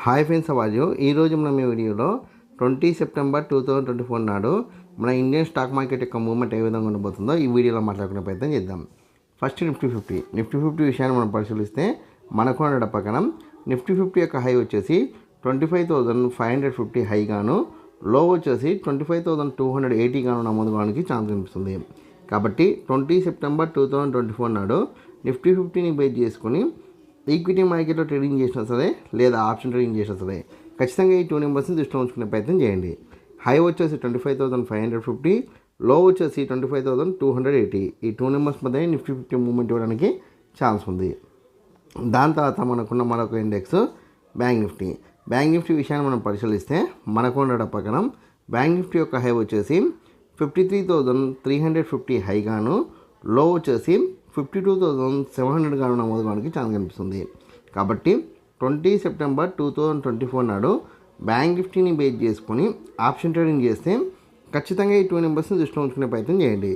Hi friends, అవాజు ఈరోజు మనం ఈ వీడియోలో 20 సెప్టెంబర్ 2024 నాడు మన ఇండియన్ స్టాక్ మార్కెట్ యొక్క మూవ్మెంట్ ఏ విధంగా ఉండబోతుందో ఈ వీడియోలో మాట్లాడుకునే ప్రయత్నం చేద్దాం. ఫస్ట్ నిఫ్టీ ఫిఫ్టీ విషయాన్ని మనం పరిశీలిస్తే మనకు ఉన్న పక్కన నిఫ్టీ 50 యొక్క హై వచ్చేసి 25,550 హైగాను, లో వచ్చేసి 25,280 గాను నమోదు కావడానికి ఛాన్స్ కనిపిస్తుంది. కాబట్టి 20 సెప్టెంబర్ 2024 నాడు నిఫ్టీ 50ని బేస్ చేసుకుని ఈక్విటీ మార్కెట్లో ట్రేడింగ్ చేసినా సరే లేదా ఆప్షన్ ట్రేడింగ్ చేసినా సరే ఖచ్చితంగా ఈ 2 నెంబర్స్ని దృష్టిలో ఉంచుకునే ప్రయత్నం చేయండి. హై వచ్చేసి 25,550, లో వచ్చేసి 25,280. ఈ 2 నెంబర్స్ మధ్య నిఫ్టీ 50 మూవ్మెంట్ ఇవ్వడానికి ఛాన్స్ ఉంది. దాని తర్వాత మనకున్న మరొక ఇండెక్స్ బ్యాంక్ నిఫ్టీ విషయాన్ని మనం పరిశీలిస్తే మనకున్న పక్కన బ్యాంక్ నిఫ్టీ యొక్క హై వచ్చేసి 53,350 హైగాను, లో వచ్చేసి 52,700 గాను నమోదు కావడానికి ఛాన్స్ కనిపిస్తుంది. కాబట్టి 20 సెప్టెంబర్ 2024 నాడు బ్యాంక్ నిఫ్టీని బేస్ చేసుకొని ఆప్షన్ ట్రేడింగ్ చేస్తే ఖచ్చితంగా ఈ 2 నెంబర్స్ని దృష్టిలో ఉంచుకునే ప్రయత్నం చేయండి.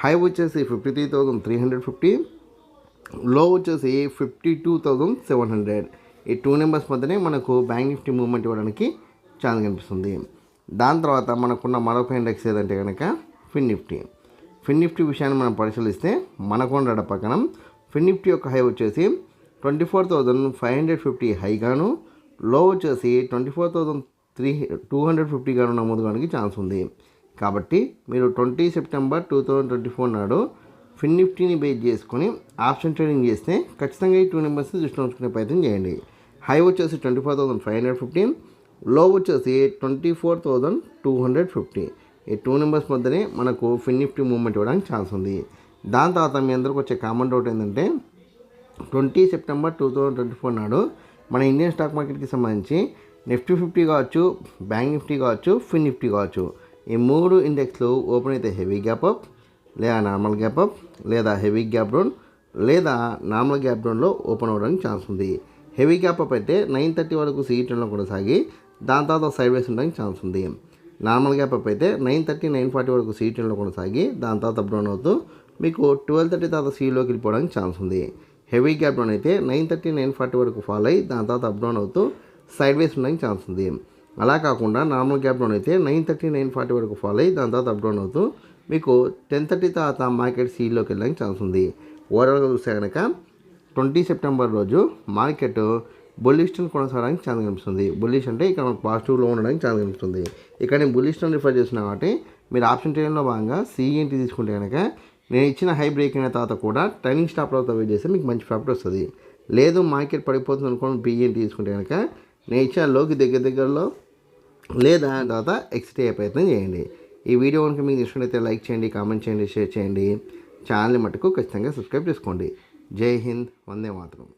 హై వచ్చేసి 53,350, లో వచ్చేసి 52,700. ఈ 2 నెంబర్స్ మధ్యనే మనకు బ్యాంక్ నిఫ్టీ మూవ్మెంట్ ఇవ్వడానికి ఛాన్స్ కనిపిస్తుంది. దాని తర్వాత మనకున్న మరొక ఇండెక్స్ ఏదంటే కనుక ఫిన్ నిఫ్టీ విషయాన్ని మనం పరిశీలిస్తే మనకున్న పక్కన ఫిన్ నిఫ్టీ యొక్క హై వచ్చేసి 24,550 హైగాను, లో వచ్చేసి 24,250 గాను నమోదు కావడానికి ఛాన్స్ ఉంది. కాబట్టి మీరు 20 సెప్టెంబర్ 2024 నాడు ఫిన్ నిఫ్టీని బేస్ చేసుకొని ఆప్షన్ ట్రేడింగ్ చేస్తే ఖచ్చితంగా ఈ 2 నెంబర్స్ని దృష్టిలో ఉంచుకునే ప్రయత్నం చేయండి. హై వచ్చేసి 24,550, లో వచ్చేసి 24,250. ఈ 2 నెంబర్స్ మధ్యనే మనకు ఫిన్ నిఫ్టీ మూవ్మెంట్ ఇవ్వడానికి ఛాన్స్ ఉంది. దాని తర్వాత మీ అందరికి వచ్చే కామన్ డౌట్ ఏంటంటే 20 సెప్టెంబర్ 2024 నాడు మన ఇండియన్ స్టాక్ మార్కెట్కి సంబంధించి నిఫ్టీ 50 కావచ్చు, బ్యాంక్ నిఫ్టీ కావచ్చు, ఫిన్ నిఫ్టీ కావచ్చు, ఈ 3 ఇండెక్స్లు ఓపెన్ అయితే హెవీ గ్యాప్ అప్ లేదా నార్మల్ గ్యాప్ అప్ లేదా హెవీ గ్యాప్ డౌన్ లేదా నార్మల్ గ్యాప్ డౌన్లో ఓపెన్ అవ్వడానికి ఛాన్స్ ఉంది. హెవీ గ్యాప్ అప్ అయితే 9:30 వరకు CE10లో కొనసాగి దాని తర్వాత సైడ్ వేస్ ఉండడానికి ఛాన్స్ ఉంది. నార్మల్ గ్యాప్ అప్ అయితే 9:30, 9:40 వరకు CE10లో కొనసాగి దాని తర్వాత అప్ డౌన్ అవుతూ మీకు 12:30 తర్వాత CEలోకి వెళ్ళిపోవడానికి ఛాన్స్ ఉంది. హెవీ గ్యాప్ డౌన్ అయితే 9:30, 9:40 వరకు ఫాలో అయ్యి దాని తర్వాత అప్ డౌన్ అవుతూ సైడ్ వేస్ ఉండడానికి ఛాన్స్ ఉంది. అలా కాకుండా నార్మల్ గ్యాప్ డౌన్ అయితే 9:30, 9:40 వరకు ఫాలో అయ్యి దాని తర్వాత అప్ డౌన్ అవుతూ మీకు 10:30 తర్వాత మార్కెట్ CEలోకి వెళ్ళడానికి ఛాన్స్ ఉంది. ఓవరాల్గా చూస్తే కనుక 20 సెప్టెంబర్ రోజు మార్కెట్ బుల్లిష్ ట్రెండ్ కొనసాగడానికి ఛాన్స్ కనిపిస్తుంది. బుల్లిష్ అంటే ఇక్కడ మనకు పాజిటివ్లో ఉండడానికి ఛాన్స్ కనిపిస్తుంది. ఇక్కడ నేను బుల్లిష్ ట్రెండ్ రిఫర్ చేస్తున్నా కాబట్టి మీరు ఆప్షన్ ట్రేడింగ్లో భాగంగా CENT తీసుకుంటే కనుక నేను ఇచ్చిన హై బ్రేక్ అయిన తర్వాత కూడా ట్రైనింగ్ స్టాప్ లాతో వెయిట్ చేస్తే మీకు మంచి ప్రాఫిట్ వస్తుంది. లేదు మార్కెట్ పడిపోతుంది అనుకోండి PENT తీసుకుంటే కనుక నేను ఇచ్చిన లోకి దగ్గరలో లేదా తర్వాత ఎక్సిట్ అయ్యే ప్రయత్నం చేయండి. ఈ వీడియో కనుక మీకు ఇష్టమైతే లైక్ చేయండి, కామెంట్ చేయండి, షేర్ చేయండి. ఛానల్ని మటుకు ఖచ్చితంగా సబ్స్క్రైబ్ చేసుకోండి. జై హింద్, వందే మాతరం.